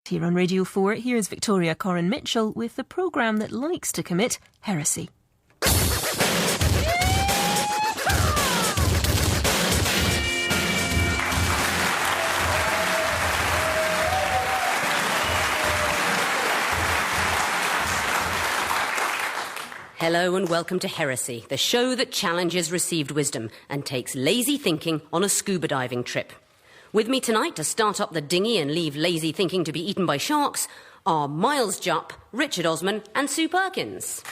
Here on Radio 4, here's Victoria Coren-Mitchell with the programme that likes to commit heresy. Hello and welcome to Heresy, the show that challenges received wisdom and takes lazy thinking on a scuba diving trip. With me tonight to start up the dinghy and leave lazy thinking to be eaten by sharks are Miles Jupp, Richard Osman and Sue Perkins.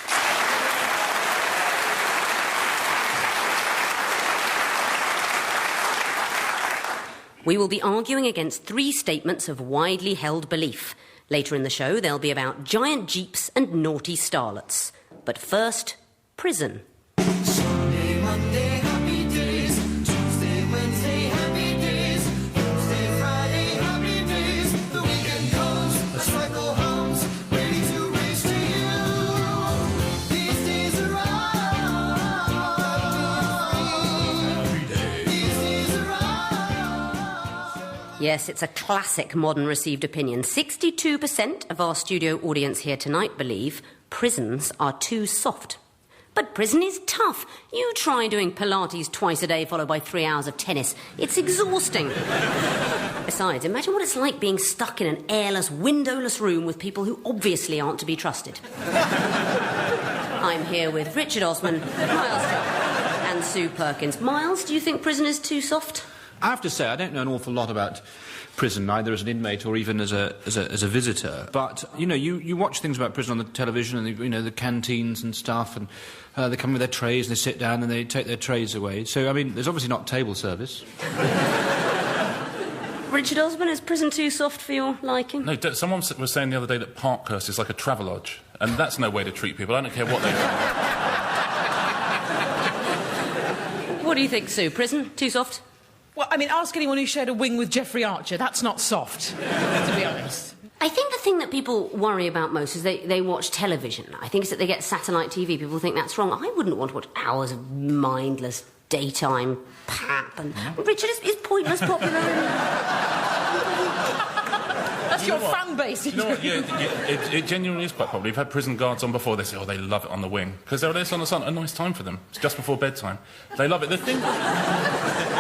We will be arguing against 3 statements of widely held belief. Later in the show, they'll be about giant jeeps and naughty starlets. But first, prison. Sunday, Monday, happy days. Tuesday, Wednesday, happy days. Thursday, Friday, happy days. The weekend comes, the cycle hums, ready to race to you. These days are happy days. These days are Yes, it's a classic modern received opinion. 62% of our studio audience here tonight believe prisons are too soft. But prison is tough. You try doing Pilates twice a day followed by 3 hours of tennis. It's exhausting. Besides, imagine what it's like being stuck in an airless, windowless room with people who obviously aren't to be trusted. I'm here with Richard Osman, Miles Jupp and Sue Perkins. Miles, do you think prison is too soft? I have to say, I don't know an awful lot about prison, either as an inmate or even as a visitor. But, you know, you watch things about prison on the television and, the canteens and stuff, and they come with their trays and they sit down and they take their trays away. So, I mean, there's obviously not table service. Richard Osman, is prison too soft for your liking? No, someone was saying the other day that Parkhurst is like a Travelodge, and that's no way to treat people. I don't care what they do. What do you think, Sue? Prison, too soft? Well, I mean, ask anyone who shared a wing with Jeffrey Archer. That's not soft, to be honest. I think the thing that people worry about most is they watch television. I think it's that they get satellite TV. People think that's wrong. I wouldn't want to watch hours of mindless daytime pap. And Richard is pointless popular. That's your fan base. You know what? Yeah, it genuinely is quite popular. We've had prison guards on before. They say, they love it on the wing. Because they're there on the sun, a nice time for them. It's just before bedtime. They love it.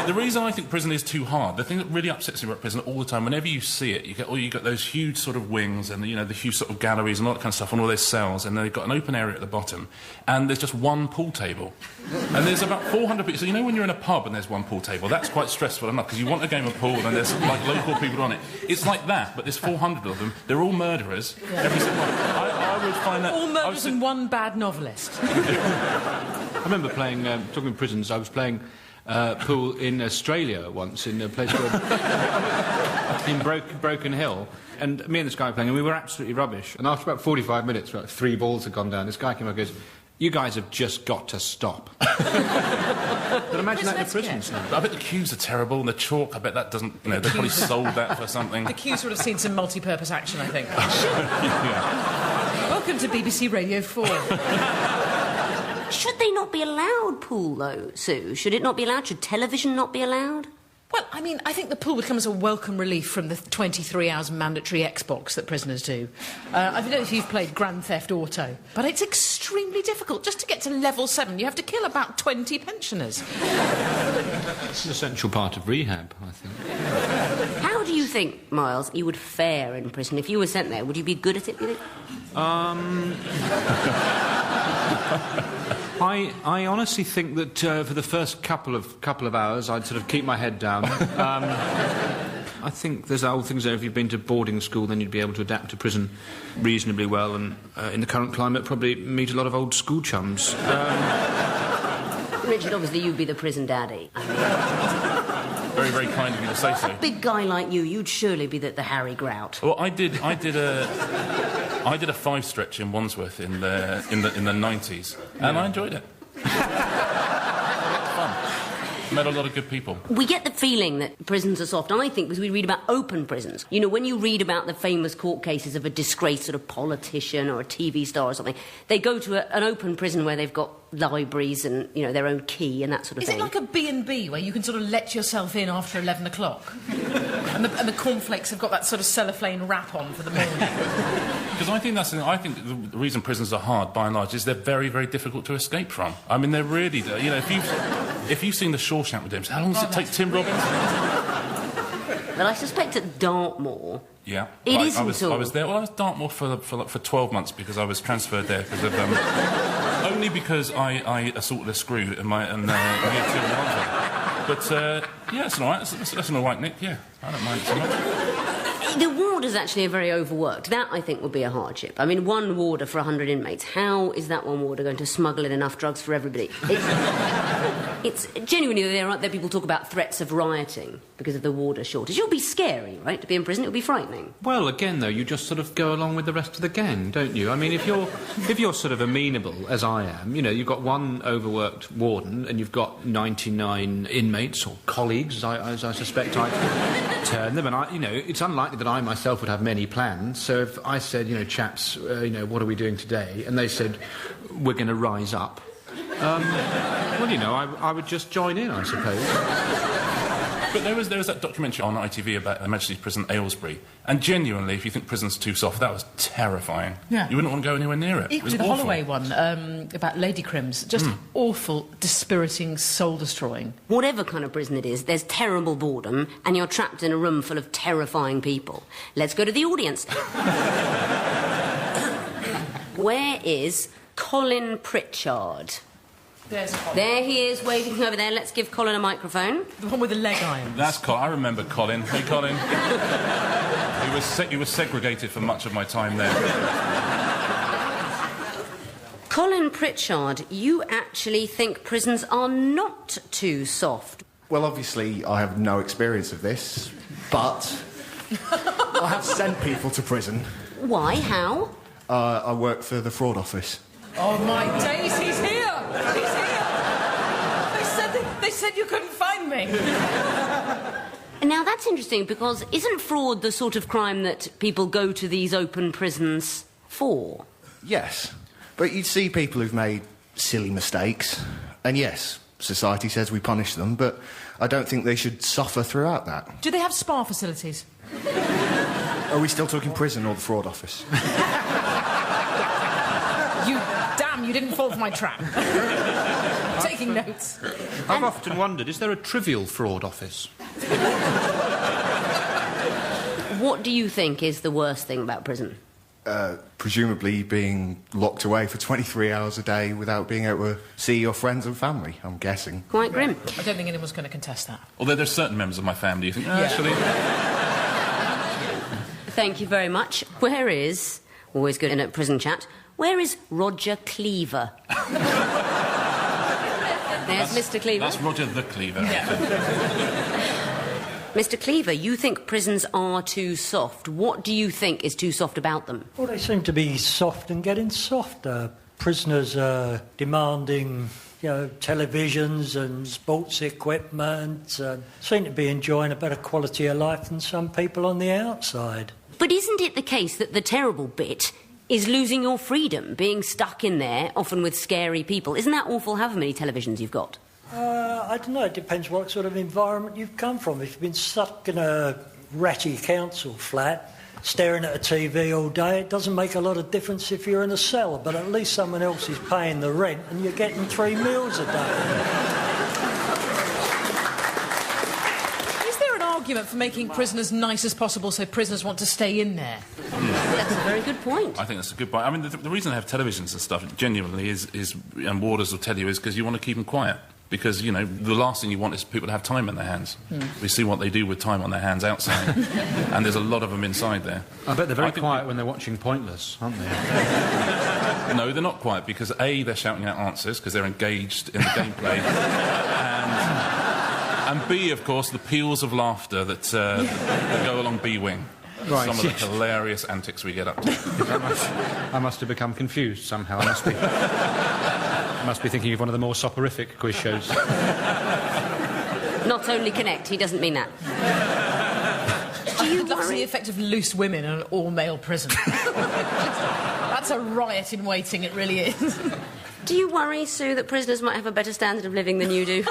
The reason I think prison is too hard, the thing that really upsets me about prison all the time, whenever you see it, you get those huge sort of wings and, the huge sort of galleries and all that kind of stuff, and all those cells, and they've got an open area at the bottom, and there's just one pool table. And there's about 400 people. So, when you're in a pub and there's one pool table, that's quite stressful enough, because you want a game of pool and there's, local people on it. It's like that, but there's 400 of them. They're all murderers. Yeah. Every single one. I would find that... All murderers and one bad novelist. I remember playing, talking of prisons, I was playing pool in Australia once, in a place called... in Broken Hill. And me and this guy were playing, and we were absolutely rubbish. And after about 45 minutes, 3 balls had gone down, this guy came up and goes, "You guys have just got to stop." But imagine that in a prison. I bet the queues are terrible, and the chalk, I bet that doesn't... they probably sold that for something. The queues would have seen some multi-purpose action, I think. Yeah. Welcome to BBC Radio 4. Should they not be allowed pool, though, Sue? Should it not be allowed? Should television not be allowed? Well, I mean, I think the pool would come as a welcome relief from the 23 hours mandatory Xbox that prisoners do. I don't know if you've played Grand Theft Auto, but it's extremely difficult. Just to get to level 7, you have to kill about 20 pensioners. It's an essential part of rehab, I think. How do you think, Miles, you would fare in prison? If you were sent there, would you be good at it, do you think? I honestly think that for the first couple of hours I'd sort of keep my head down. I think there's old things there. If you've been to boarding school, then you'd be able to adapt to prison reasonably well, and in the current climate probably meet a lot of old school chums. Richard, obviously you'd be the prison daddy. Very, very kind of you to say so. A big guy like you'd surely be the Harry Grout. Well, I did a 5-stretch in Wandsworth in the 90s, and I enjoyed it. Fun. met a lot of good people. We get the feeling that prisons are soft, and I think because we read about open prisons. You know, when you read about the famous court cases of a disgraced sort of politician or a TV star or something, they go to an open prison where they've got libraries and, you know, their own key and that sort of thing. Is it like a B&B where you can sort of let yourself in after 11 o'clock? and the cornflakes have got that sort of cellophane wrap on for the morning. Because I think the reason prisons are hard, by and large, is they're very, very difficult to escape from. I mean, they're really... You know, if you've seen The Shawshank Redemption, how long does it take Tim Robbins? But I suspect at Dartmoor... Yeah. It isn't I was there. Well, I was at Dartmoor for 12 months because I was transferred there because of... only because I assaulted a screw in my... But, yeah, it's all right. That's an all right nick, yeah. I don't mind it so much. The warders actually are very overworked. That, I think, would be a hardship. I mean, one warder for 100 inmates. How is that one warder going to smuggle in enough drugs for everybody? It's genuinely, there are people talk about threats of rioting because of the warder shortage. It'll be scary, right, to be in prison? It'll be frightening. Well, again, though, you just sort of go along with the rest of the gang, don't you? I mean, if you're sort of amenable, as I am, you know, you've got one overworked warden and you've got 99 inmates, or colleagues, as I suspect I term them, and it's unlikely that I myself would have many plans, so if I said, you know, chaps, what are we doing today? And they said, we're going to rise up. Well, you know, I would just join in, I suppose. But there was that documentary on ITV about Her Majesty's Prison Aylesbury, and genuinely, if you think prison's too soft, that was terrifying. Yeah. You wouldn't want to go anywhere near it. Equally, the Holloway one about Lady Crims, just awful, dispiriting, soul-destroying. Whatever kind of prison it is, there's terrible boredom, and you're trapped in a room full of terrifying people. Let's go to the audience. Where is Colin Pritchard? There's Colin. There he is, waving over there. Let's give Colin a microphone. The one with the leg irons. That's Colin. I remember Colin. Hey, Colin. He was segregated for much of my time there. Colin Pritchard, you actually think prisons are not too soft? Well, obviously, I have no experience of this, but I have sent people to prison. Why? How? I work for the fraud office. Oh, my days, he's here! He's here! They said you couldn't find me. Now, that's interesting, because isn't fraud the sort of crime that people go to these open prisons for? Yes, but you'd see people who've made silly mistakes, and yes, society says we punish them, but I don't think they should suffer throughout that. Do they have spa facilities? Are we still talking prison or the fraud office? You didn't fall for my trap. Taking notes. I've often wondered, is there a trivial fraud office? What do you think is the worst thing about prison? Presumably being locked away for 23 hours a day without being able to see your friends and family, I'm guessing. Quite grim. I don't think anyone's going to contest that. Although there's certain members of my family who think, actually... Thank you very much. Where is... Always good in a prison chat. Where is Roger Cleaver? There's Mr. Cleaver. That's Roger the Cleaver. Yeah. Mr. Cleaver, you think prisons are too soft. What do you think is too soft about them? Well, they seem to be soft and getting softer. Prisoners are demanding, televisions and sports equipment. Seem to be enjoying a better quality of life than some people on the outside. But isn't it the case that the terrible bit is losing your freedom, being stuck in there, often with scary people? Isn't that awful, however many televisions you've got? I don't know, it depends what sort of environment you've come from. If you've been stuck in a ratty council flat, staring at a TV all day, it doesn't make a lot of difference if you're in a cell, but at least someone else is paying the rent and you're getting 3 meals a day. Argument for making prison as nice as possible so prisoners want to stay in there. That's a very good point. I think that's a good point. I mean, the reason they have televisions and stuff, genuinely, is and warders will tell you, is because you want to keep them quiet. Because, the last thing you want is people to have time on their hands. We see what they do with time on their hands outside. And there's a lot of them inside there. I bet they're very quiet when they're watching Pointless, aren't they? No, they're not quiet, because A, they're shouting out answers, because they're engaged in the gameplay. And B, of course, the peals of laughter that go along B-Wing. Right, some of the hilarious antics we get up to. I must have become confused somehow. I must be thinking of one of the more soporific quiz shows. Not only connect, he doesn't mean that. Do you That's worry? the effect of loose women in an all-male prison. That's a riot in waiting, it really is. Do you worry, Sue, that prisoners might have a better standard of living than you do?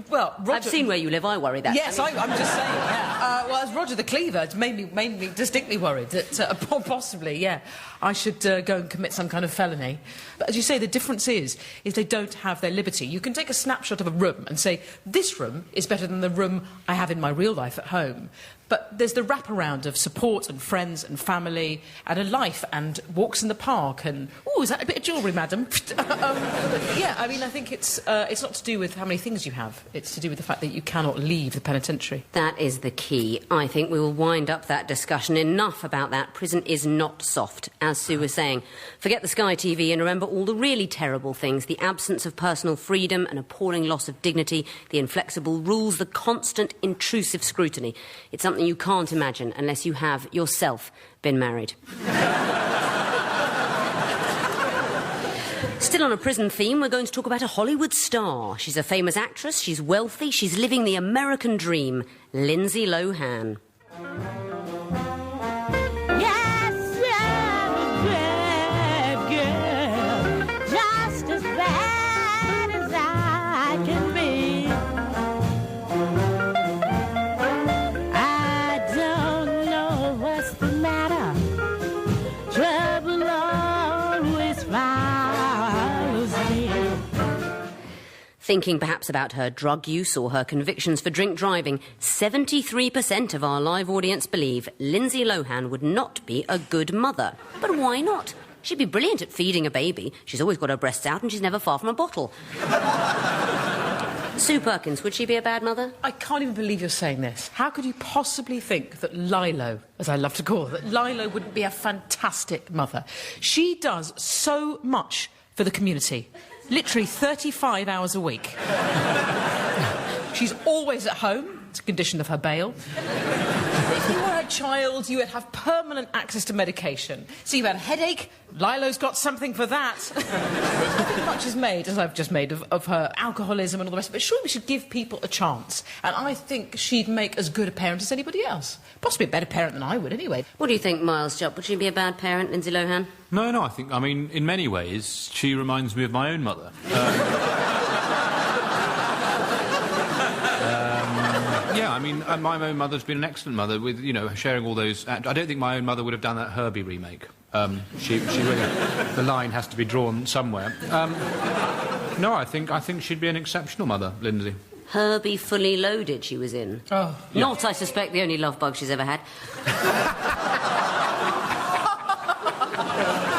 Well, Roger... I've seen where you live, I worry that. Yes, I'm just saying, yeah. Well, as Roger the Cleaver, it's made me distinctly worried that possibly, yeah, I should go and commit some kind of felony. But as you say, the difference is they don't have their liberty. You can take a snapshot of a room and say, this room is better than the room I have in my real life at home. But there's the wraparound of support and friends and family and a life and walks in the park and... Oh, is that a bit of jewellery, madam? Yeah, I mean, I think it's not to do with how many things you have. It's to do with the fact that you cannot leave the penitentiary. That is the key. I think we will wind up that discussion. Enough about that. Prison is not soft, as Sue was saying. Forget the Sky TV and remember all the really terrible things. The absence of personal freedom, an appalling loss of dignity, the inflexible rules, the constant intrusive scrutiny. It's something you can't imagine unless you have, yourself, been married. Still on a prison theme, we're going to talk about a Hollywood star. She's a famous actress, she's wealthy, she's living the American dream. Lindsay Lohan. Thinking perhaps about her drug use or her convictions for drink driving, 73% of our live audience believe Lindsay Lohan would not be a good mother. But why not? She'd be brilliant at feeding a baby. She's always got her breasts out and she's never far from a bottle. Sue Perkins, would she be a bad mother? I can't even believe you're saying this. How could you possibly think that Lilo, as I love to call her, that Lilo wouldn't be a fantastic mother? She does so much for the community. Literally 35 hours a week. She's always at home. It's a condition of her bail. If you were a child, you would have permanent access to medication. So you had a headache, Lilo's got something for that. Much is made, as I've just made, of her alcoholism and all the rest of it. But surely we should give people a chance. And I think she'd make as good a parent as anybody else. Possibly a better parent than I would, anyway. What do you think, Miles Jupp? Would she be a bad parent, Lindsay Lohan? No, I mean, in many ways, she reminds me of my own mother. Yeah, I mean, my own mother's been an excellent mother with, you know, sharing all those... I don't think my own mother would have done that Herbie remake. She really... The line has to be drawn somewhere. No, I think she'd be an exceptional mother, Lindsay. Herbie Fully Loaded she was in. Oh. Not, I suspect, the only love bug she's ever had.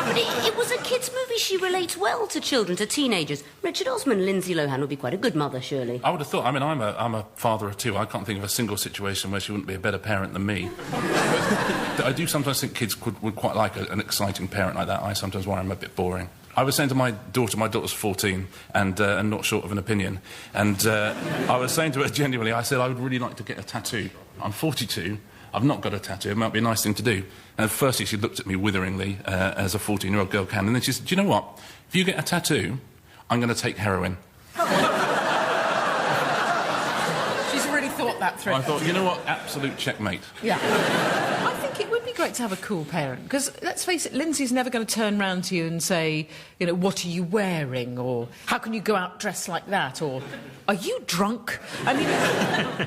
But it was a kids' movie. She relates well to children, to teenagers. Richard Osman, Lindsay Lohan would be quite a good mother, surely. I would have thought. I mean, I'm a father of two. I can't think of a single situation where she wouldn't be a better parent than me. But I do sometimes think kids would quite like an exciting parent like that. I sometimes worry I'm a bit boring. I was saying to my daughter's 14 and not short of an opinion, and I was saying to her genuinely, I said I would really like to get a tattoo. I'm 42, I've not got a tattoo, it might be a nice thing to do. And firstly she looked at me witheringly, as a 14-year-old girl can, and then she said, do you know what, if you get a tattoo, I'm going to take heroin. She's really thought that through. I thought, you know what, absolute checkmate. Yeah. I think it would be great to have a cool parent, because, let's face it, Lindsay's never going to turn round to you and say, you know, what are you wearing, or how can you go out dressed like that, or are you drunk? I mean,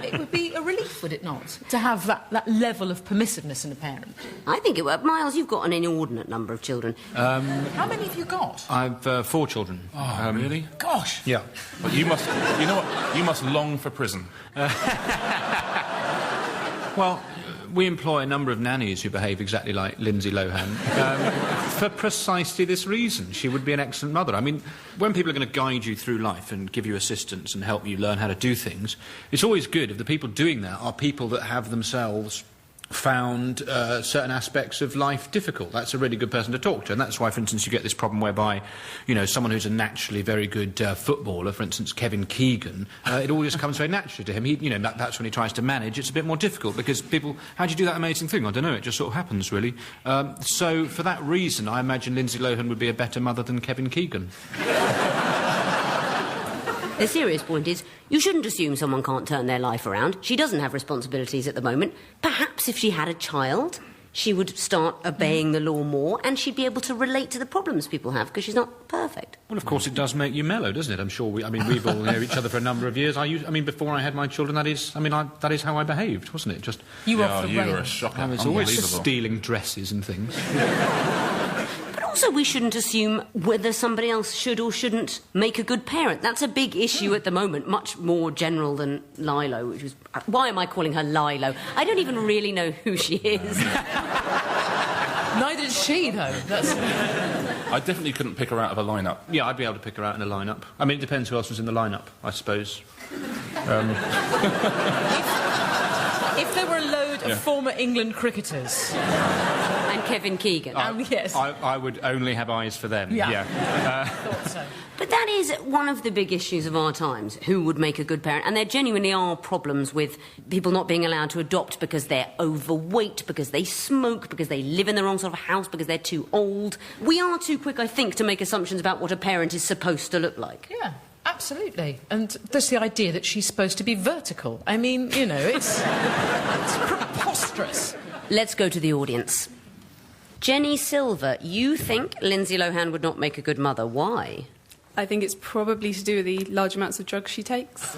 it would be a relief, would it not, to have that level of permissiveness in a parent? I think it would. Miles, you've got an inordinate number of children. How many have you got? I've 4 children. Oh, really? Gosh. Yeah. But you know what, you must long for prison. Well, we employ a number of nannies who behave exactly like Lindsay Lohan for precisely this reason. She would be an excellent mother. I mean, when people are going to guide you through life and give you assistance and help you learn how to do things, it's always good if the people doing that are people that have themselves found certain aspects of life difficult. That's a really good person to talk to, and that's why, for instance, you get this problem whereby, you know, someone who's a naturally very good footballer, for instance, Kevin Keegan, it all just comes very naturally to him. That's when he tries to manage. It's a bit more difficult because people, how do you do that amazing thing? I don't know, it just sort of happens, really. So, for that reason, I imagine Lindsay Lohan would be a better mother than Kevin Keegan. The serious point is, you shouldn't assume someone can't turn their life around. She doesn't have responsibilities at the moment. Perhaps if she had a child, she would start obeying the law more, and she'd be able to relate to the problems people have, because she's not perfect. Well, of course, it does make you mellow, doesn't it? I'm sure we've all known each other for a number of years. Before I had my children, that is how I behaved, wasn't it? Just You were off the you rails. were a shocker. I was always Unbelievable. stealing dresses and things. But also, we shouldn't assume whether somebody else should or shouldn't make a good parent. That's a big issue at the moment, much more general than Lilo, which was... Why am I calling her Lilo? I don't even really know who she is. Neither did she, though. I definitely couldn't pick her out of a lineup. Yeah, I'd be able to pick her out in a lineup. I mean, it depends who else was in the lineup, I suppose. If there were a load of former England cricketers... And Kevin Keegan. yes. I would only have eyes for them. Yeah. Thought so. But that is one of the big issues of our times, who would make a good parent. And there genuinely are problems with people not being allowed to adopt because they're overweight, because they smoke, because they live in the wrong sort of house, because they're too old. We are too quick, I think, to make assumptions about what a parent is supposed to look like. Yeah, absolutely. And there's the idea that she's supposed to be vertical. I mean, you know, it's preposterous. Let's go to the audience. Jenny Silver, you think Lindsay Lohan would not make a good mother. Why? I think it's probably to do with the large amounts of drugs she takes.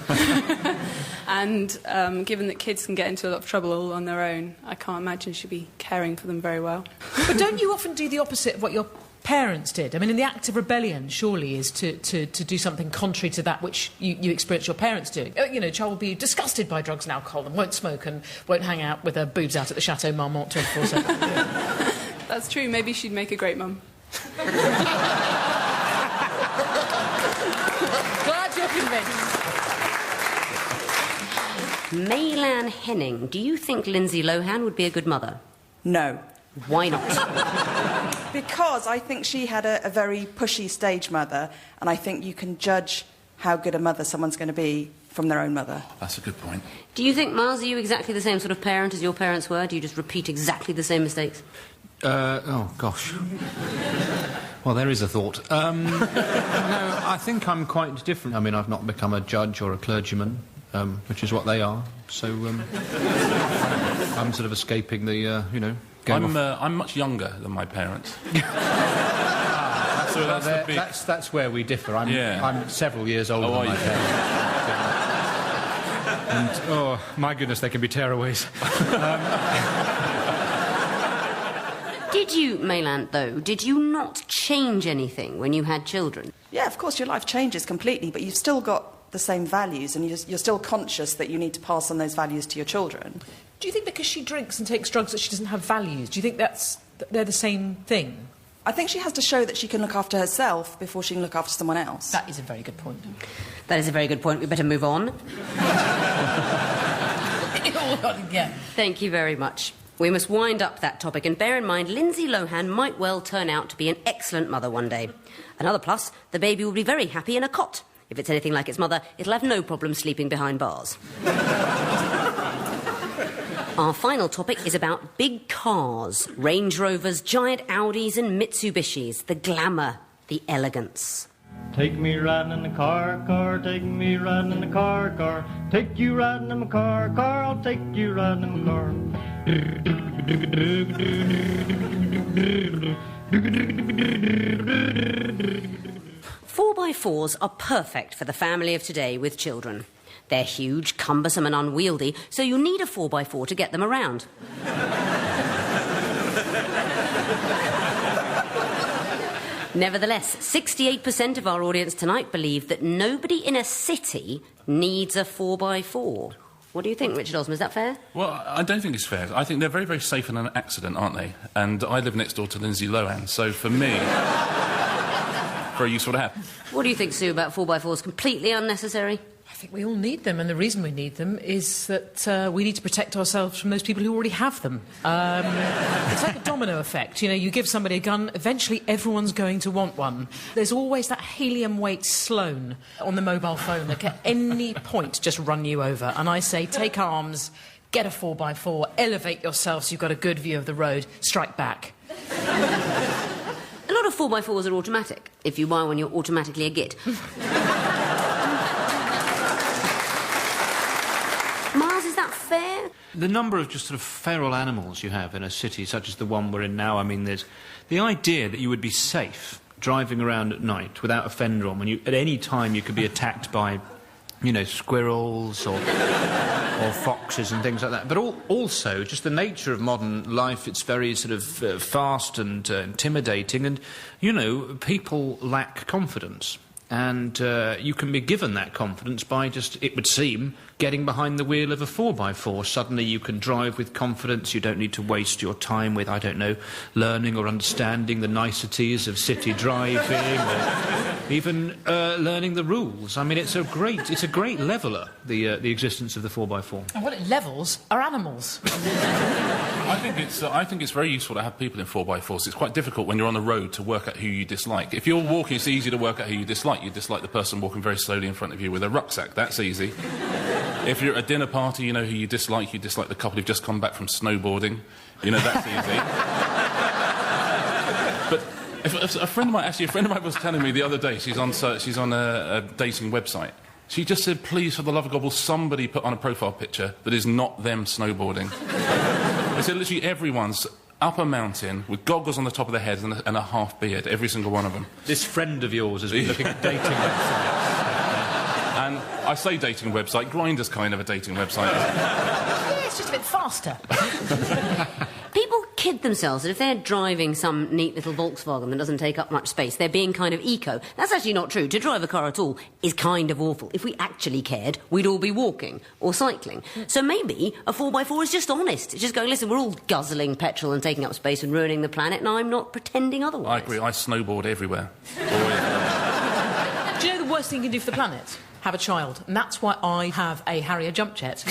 And given that kids can get into a lot of trouble all on their own, I can't imagine she'd be caring for them very well. But don't you often do the opposite of what your parents did? I mean, in the act of rebellion, surely, is to do something contrary to that which you experience your parents doing. You know, a child will be disgusted by drugs and alcohol and won't smoke and won't hang out with her boobs out at the Chateau Marmont 24/7. That's true. Maybe she'd make a great mum. Glad you're convinced. Maylan Henning, do you think Lindsay Lohan would be a good mother? No. Why not? Because I think she had a very pushy stage mother, and I think you can judge how good a mother someone's going to be from their own mother. That's a good point. Do you think, Miles, are you exactly the same sort of parent as your parents were? Do you just repeat exactly the same mistakes? Oh, gosh. Well, there is a thought. No, I think I'm quite different. I mean, I've not become a judge or a clergyman, which is what they are. So, I'm sort of escaping the, I'm much younger than my parents. That's where we differ. I'm several years older than my parents. And, oh, my goodness, they can be tearaways. Did you, Maylan, though, did you not change anything when you had children? Yeah, of course, your life changes completely, but you've still got the same values, and you're still conscious that you need to pass on those values to your children. Do you think because she drinks and takes drugs that she doesn't have values? Do you think they're the same thing? I think she has to show that she can look after herself before she can look after someone else. That is a very good point. That is a very good point. We better move on. Yeah. Thank you very much. We must wind up that topic, and bear in mind, Lindsay Lohan might well turn out to be an excellent mother one day. Another plus, the baby will be very happy in a cot. If it's anything like its mother, it'll have no problem sleeping behind bars. Our final topic is about big cars. Range Rovers, giant Audis and Mitsubishis. The glamour, the elegance. Take me riding in the car, car, take me riding in the car, car. Take you riding in my car, car, I'll take you riding in my car. 4x4s are perfect for the family of today with children. They're huge, cumbersome and unwieldy, so you need a 4x4 to get them around. Nevertheless, 68% of our audience tonight believe that nobody in a city needs a 4x4. What do you think, Richard Osman? Is that fair? Well, I don't think it's fair. I think they're very, very safe in an accident, aren't they? And I live next door to Lindsay Lohan, so for me, very useful to have. What do you think, Sue, about 4x4s? Completely unnecessary? I think we all need them, and the reason we need them is that we need to protect ourselves from those people who already have them. It's like a domino effect. You know, you give somebody a gun, eventually everyone's going to want one. There's always that helium-weight Sloan on the mobile phone that can at any point just run you over. And I say, take arms, get a 4x4, elevate yourself so you've got a good view of the road, strike back. A lot of 4x4s are automatic. If you buy one, you're automatically a git. The number of just sort of feral animals you have in a city such as the one we're in now, I mean, there's the idea that you would be safe driving around at night without a fender on, when you, at any time you could be attacked by, you know, squirrels or foxes and things like that. But also, just the nature of modern life, it's very sort of fast and intimidating, and, you know, people lack confidence. And you can be given that confidence by just, it would seem, getting behind the wheel of a 4x4. Suddenly you can drive with confidence. You don't need to waste your time with, I don't know, learning or understanding the niceties of city driving, or even learning the rules. I mean, it's a great leveller, the existence of the 4x4. And what it levels are animals. I think it's very useful to have people in 4x4s. It's quite difficult when you're on the road to work out who you dislike. If you're walking, it's easy to work out who you dislike. You dislike the person walking very slowly in front of you with a rucksack. That's easy. If you're at a dinner party, you know who you dislike. You dislike the couple who've just come back from snowboarding. You know, that's easy. But if a friend of mine was telling me the other day, she's on a dating website. She just said, please, for the love of God, will somebody put on a profile picture that is not them snowboarding? They said literally everyone's up a mountain with goggles on the top of their heads and a half beard, every single one of them. This friend of yours has been looking at dating websites. And I say dating website, Grindr's kind of a dating website. Yeah, it's just a bit faster. People kid themselves that if they're driving some neat little Volkswagen that doesn't take up much space, they're being kind of eco. That's actually not true. To drive a car at all is kind of awful. If we actually cared, we'd all be walking or cycling. So maybe a 4x4 is just honest. It's just going, listen, we're all guzzling petrol and taking up space and ruining the planet, and I'm not pretending otherwise. I agree. I snowboard everywhere. Do you know the worst thing you can do for the planet? Have a child. And that's why I have a Harrier jump jet.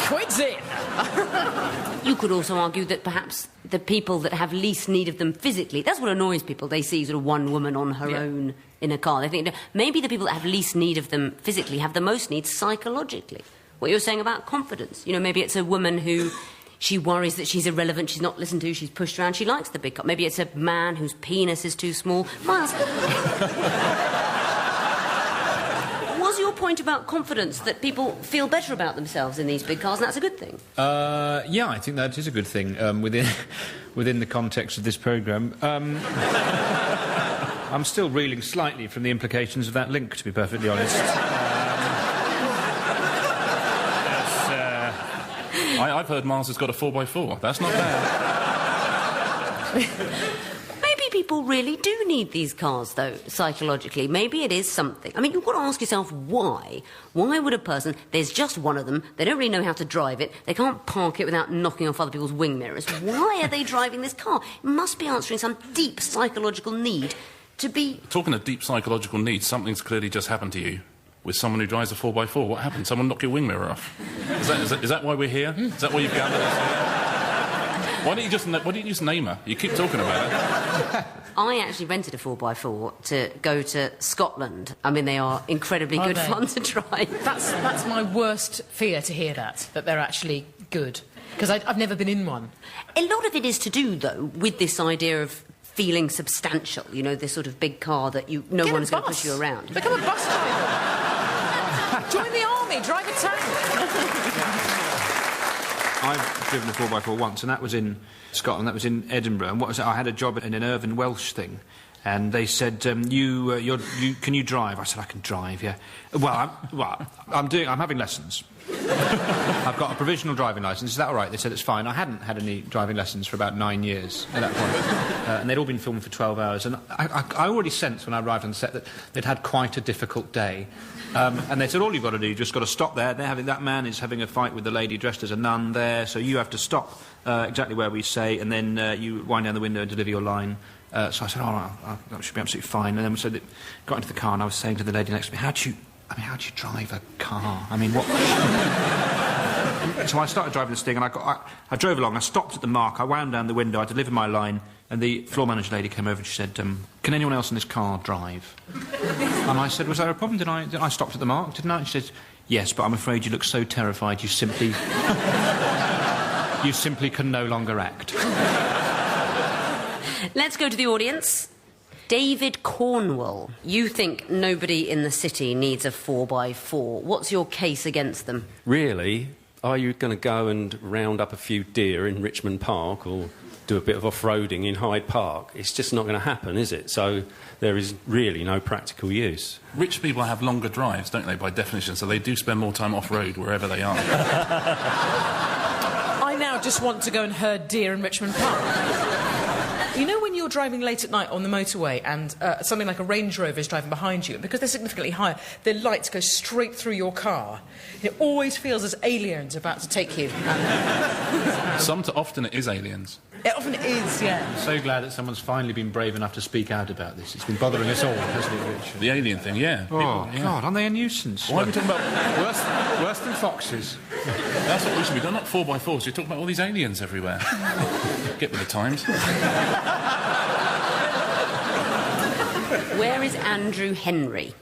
Quids in! You could also argue that perhaps the people that have least need of them physically, that's what annoys people. They see sort of one woman on her own in a car. They think maybe the people that have least need of them physically have the most need psychologically. What you're saying about confidence. You know, maybe it's a woman who... she worries that she's irrelevant, she's not listened to, she's pushed around, she likes the big car. Maybe it's a man whose penis is too small. Miles... was your point about confidence that people feel better about themselves in these big cars, and that's a good thing? Yeah, I think that is a good thing within the context of this programme. I'm still reeling slightly from the implications of that link, to be perfectly honest. I've heard Miles has got a 4x4. That's not bad. Maybe people really do need these cars, though, psychologically. Maybe it is something. I mean, you've got to ask yourself why. Why would a person... there's just one of them, they don't really know how to drive it, they can't park it without knocking off other people's wing mirrors. Why are they driving this car? It must be answering some deep psychological need to be... Talking of deep psychological needs, something's clearly just happened to you. With someone who drives a 4x4, what happened? Someone knocked your wing mirror off. Is that why we're here? Is that why you've gathered us here? Why don't you just name her? You keep talking about her. I actually rented a 4x4 to go to Scotland. I mean, they are incredibly good fun to drive. That's my worst fear, to hear that they're actually good. Because I've never been in one. A lot of it is to do, though, with this idea of feeling substantial. You know, this sort of big car that no one's going to push you around. Become a bus driver. Join the army, drive a tank. I've driven a 4x4 once, and that was in Scotland, that was in Edinburgh, and what was it? I had a job in an Irvine Welsh thing, and they said, can you drive? I said, I can drive, yeah. I'm having lessons. I've got a provisional driving licence, is that all right? They said it's fine. I hadn't had any driving lessons for about 9 years at that point, and they'd all been filmed for 12 hours, and I already sensed when I arrived on the set that they'd had quite a difficult day. And they said, all you've got to do, you've just got to stop there. That man is having a fight with the lady dressed as a nun there, so you have to stop exactly where we say, and then you wind down the window and deliver your line. So I said, all right, that should be absolutely fine. And then we got into the car, and I was saying to the lady next to me, how do you drive a car? I mean, what... So I started driving this thing, and I drove along, I stopped at the mark, I wound down the window, I delivered my line, and the floor manager lady came over and she said, can anyone else in this car drive? And I said, was there a problem? Did I stopped at the mark, didn't I? And she said, yes, but I'm afraid you look so terrified you simply... you simply can no longer act. Let's go to the audience. David Cornwall, you think nobody in the city needs a 4x4. What's your case against them? Really, are you going to go and round up a few deer in Richmond Park or do a bit of off-roading in Hyde Park? It's just not going to happen, is it? So there is really no practical use. Rich people have longer drives, don't they, by definition, so they do spend more time off-road wherever they are. I now just want to go and herd deer in Richmond Park. You know when you're driving late at night on the motorway and something like a Range Rover is driving behind you, and because they're significantly higher, their lights go straight through your car. It always feels as aliens about to take you. Often it is aliens. It often is, yeah. I'm so glad that someone's finally been brave enough to speak out about this. It's been bothering us all, hasn't it, Richard? The alien thing, yeah. Oh, God, aren't they a nuisance? Why are we talking about... Worse than foxes. That's what we should be doing, not 4x4s. You're talking about all these aliens everywhere. Get with the times. Where is Andrew Henry?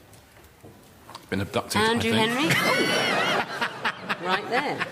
Been abducted, Andrew I think. Henry? Oh. Right there.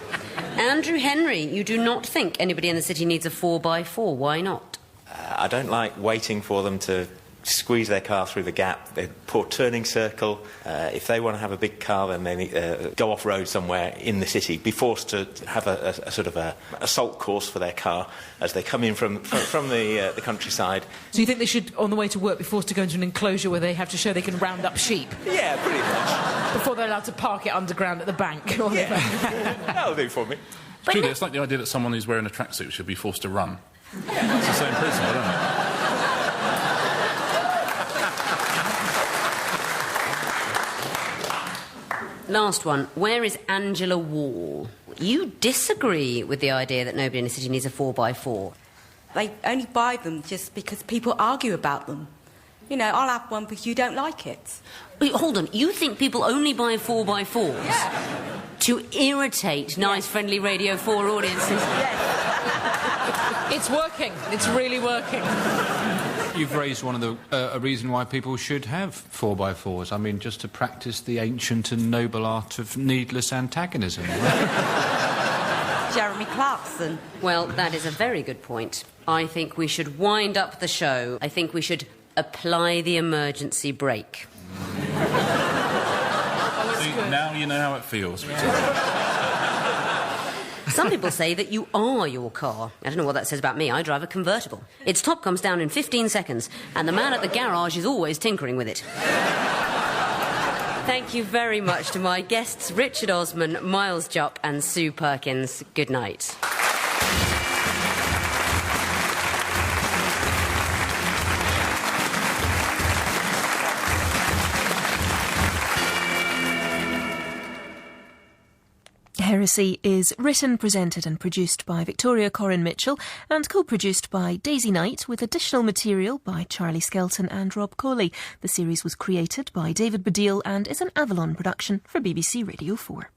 Andrew Henry, you do not think anybody in the city needs a 4x4. Why not? I don't like waiting for them to squeeze their car through the gap. They're poor turning circle. If they want to have a big car, then they need, go off-road somewhere in the city, be forced to have a sort of a assault course for their car as they come in from the countryside. So you think they should, on the way to work, be forced to go into an enclosure where they have to show they can round up sheep? Yeah, pretty much. Before they're allowed to park it underground at the bank. Yeah. That'll do for me. Julia, it's like the idea that someone who's wearing a tracksuit should be forced to run. It's the same principle, isn't it? Last one. Where is Angela Wall? You disagree with the idea that nobody in the city needs a 4x4. They only buy them just because people argue about them. You know, I'll have one because you don't like it. Wait, hold on. You think people only buy 4x4s? Yeah. To irritate nice, friendly Radio 4 audiences? Yes. It's working. It's really working. You've raised one of the a reason why people should have 4x4s. I mean, just to practice the ancient and noble art of needless antagonism. Jeremy Clarkson. Well, that is a very good point. I think we should wind up the show. I think we should apply the emergency brake. See, now you know how it feels. Some people say that you are your car. I don't know what that says about me. I drive a convertible. Its top comes down in 15 seconds, and the man at the garage is always tinkering with it. Thank you very much to my guests, Richard Osman, Miles Jupp and Sue Perkins. Good night. Heresy is written, presented and produced by Victoria Coren-Mitchell and co-produced by Daisy Knight with additional material by Charlie Skelton and Rob Coley. The series was created by David Baddiel and is an Avalon production for BBC Radio 4.